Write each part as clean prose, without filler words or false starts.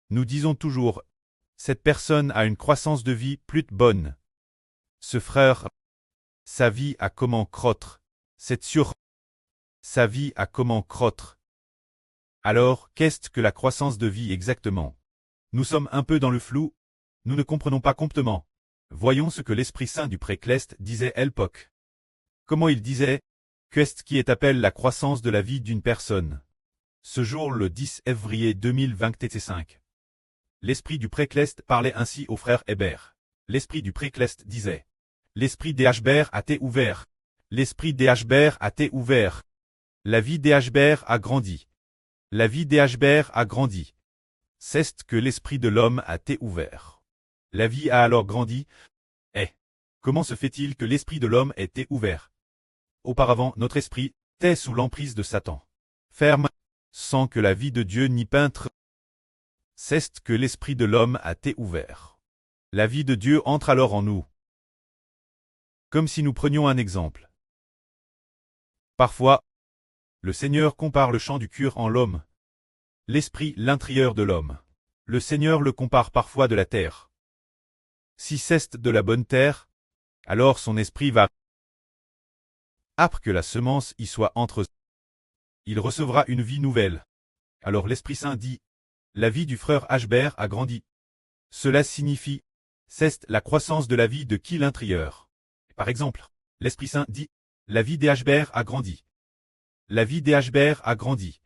Nous disons toujours, cette personne a une croissance de vie plus bonne. Ce frère, sa vie a comment croître. Cette sœur, sa vie a comment croître. Alors, qu'est-ce que la croissance de vie exactement? Nous sommes un peu dans le flou, nous ne comprenons pas complètement. Voyons ce que l'Esprit Saint du Précleste disait à l'époque. Comment il disait? Qu'est-ce qui appelle la croissance de la vie d'une personne? Ce jour le 10 février 2025. L'Esprit du Précleste parlait ainsi au frère Hébert. L'Esprit du Précleste disait. L'Esprit d'Hébert a été ouvert. L'Esprit d'Hébert a été ouvert. La vie d'Hébert a grandi. La vie d'Hébert a grandi. C'est que l'Esprit de l'homme a été ouvert. La vie a alors grandi. Eh, comment se fait-il que l'Esprit de l'homme ait été ouvert? Auparavant, notre esprit était sous l'emprise de Satan. Ferme, sans que la vie de Dieu n'y peintre. C'est que l'Esprit de l'homme a été ouvert. La vie de Dieu entre alors en nous. Comme si nous prenions un exemple. Parfois, le Seigneur compare le chant du cœur en l'homme. L'esprit, l'intérieur de l'homme. Le Seigneur le compare parfois de la terre. Si c'est de la bonne terre, alors son esprit va. Après que la semence y soit entre, il recevra une vie nouvelle. Alors l'Esprit Saint dit, la vie du frère Hébert a grandi. Cela signifie, c'est la croissance de la vie de qui l'intérieur. Par exemple, l'Esprit Saint dit, la vie d'Hébert a grandi. La vie d'Hébert a grandi.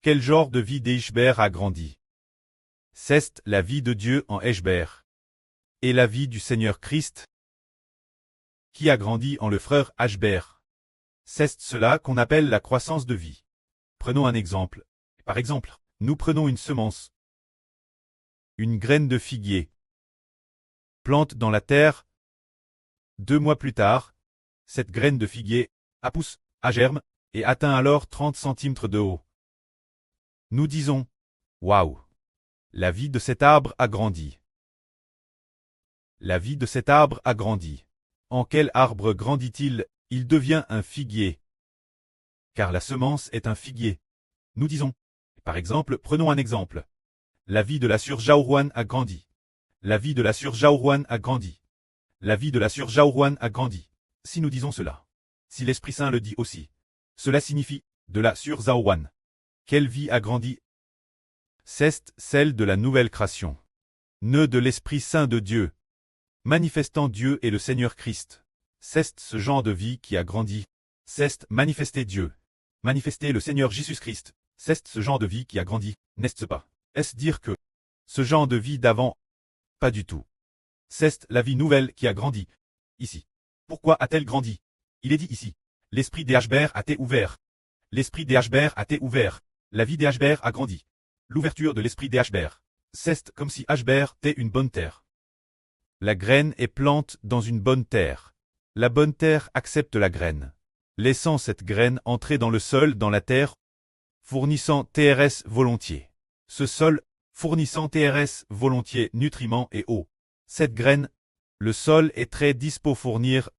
Quel genre de vie d'Hébert a grandi? C'est la vie de Dieu en Hébert. Et la vie du Seigneur Christ, qui a grandi en le frère Hébert. C'est cela qu'on appelle la croissance de vie. Prenons un exemple. Par exemple, nous prenons une semence. Une graine de figuier. Plante dans la terre. 2 mois plus tard, cette graine de figuier pousse, germe, et atteint alors 30 cm de haut. Nous disons, waouh! La vie de cet arbre a grandi. La vie de cet arbre a grandi. En quel arbre grandit-il? Il devient un figuier. Car la semence est un figuier. Nous disons, par exemple, prenons un exemple. La vie de la sœur Jaoruan a grandi. La vie de la sœur Jaoruan a grandi. La vie de la sœur Jaoruan a grandi. Si nous disons cela, si l'Esprit Saint le dit aussi, cela signifie, de la sœur Jaoruan. Quelle vie a grandi? C'est celle de la nouvelle création. Nœud de l'Esprit Saint de Dieu. Manifestant Dieu et le Seigneur Christ. C'est ce genre de vie qui a grandi. C'est manifester Dieu. Manifester le Seigneur Jésus-Christ. C'est ce genre de vie qui a grandi, n'est-ce pas? Est-ce dire que ce genre de vie d'avant? Pas du tout. C'est la vie nouvelle qui a grandi. Ici. Pourquoi a-t-elle grandi? Il est dit ici. L'esprit d'Hébert a été ouvert. L'esprit d'Hébert a été ouvert. La vie d'Hébert a grandi. L'ouverture de l'esprit d'Hébert. C'est comme si Hébert était une bonne terre. La graine est plante dans une bonne terre. La bonne terre accepte la graine. Laissant cette graine entrer dans le sol, dans la terre, fournissant TRS volontiers. Ce sol, fournissant TRS volontiers nutriments et eau. Cette graine, le sol est très dispo fournir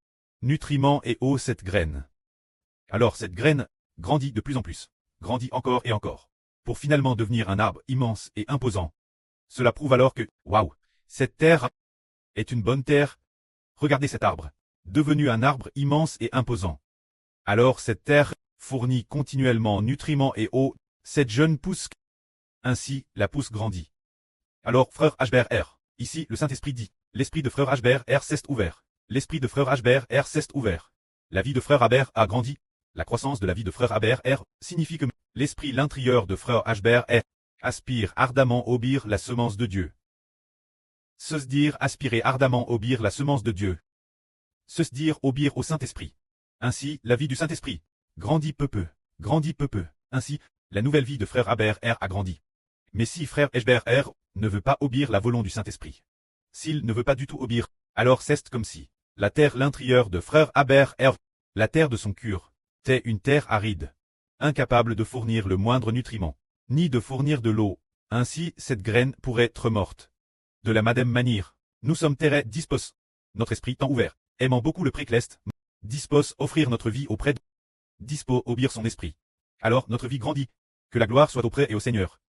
nutriments et eau cette graine. Alors cette graine grandit de plus en plus, grandit encore et encore, pour finalement devenir un arbre immense et imposant. Cela prouve alors que, waouh, cette terre est une bonne terre. Regardez cet arbre, devenu un arbre immense et imposant. Alors cette terre fournit continuellement nutriments et eau, cette jeune pousse. Ainsi, la pousse grandit. Alors, frère Hébert, ici le Saint-Esprit dit, l'esprit de frère Hébert s'est ouvert. L'esprit de frère Hébert s'est ouvert. La vie de frère Hébert a grandi. La croissance de la vie de frère Hébert signifie que l'esprit l'intérieur de frère Hébert aspire ardemment obéir la semence de Dieu. Se dire aspirer ardemment obéir la semence de Dieu. Se dire obéir au Saint-Esprit. Ainsi, la vie du Saint-Esprit grandit peu peu, grandit peu peu. Ainsi, la nouvelle vie de frère Hébert a grandi. Mais si frère Hébert ne veut pas obéir la volonté du Saint-Esprit, s'il ne veut pas du tout obéir, alors c'est comme si la terre l'intérieur de frère Hébert, la terre de son cœur, était une terre aride, incapable de fournir le moindre nutriment, ni de fournir de l'eau. Ainsi, cette graine pourrait être morte. De la même manière, nous sommes terre dispos, notre esprit tant ouvert, aimant beaucoup le Précleste, dispos offrir notre vie auprès de, dispo obéir son esprit. Alors notre vie grandit. Que la gloire soit auprès et au Seigneur.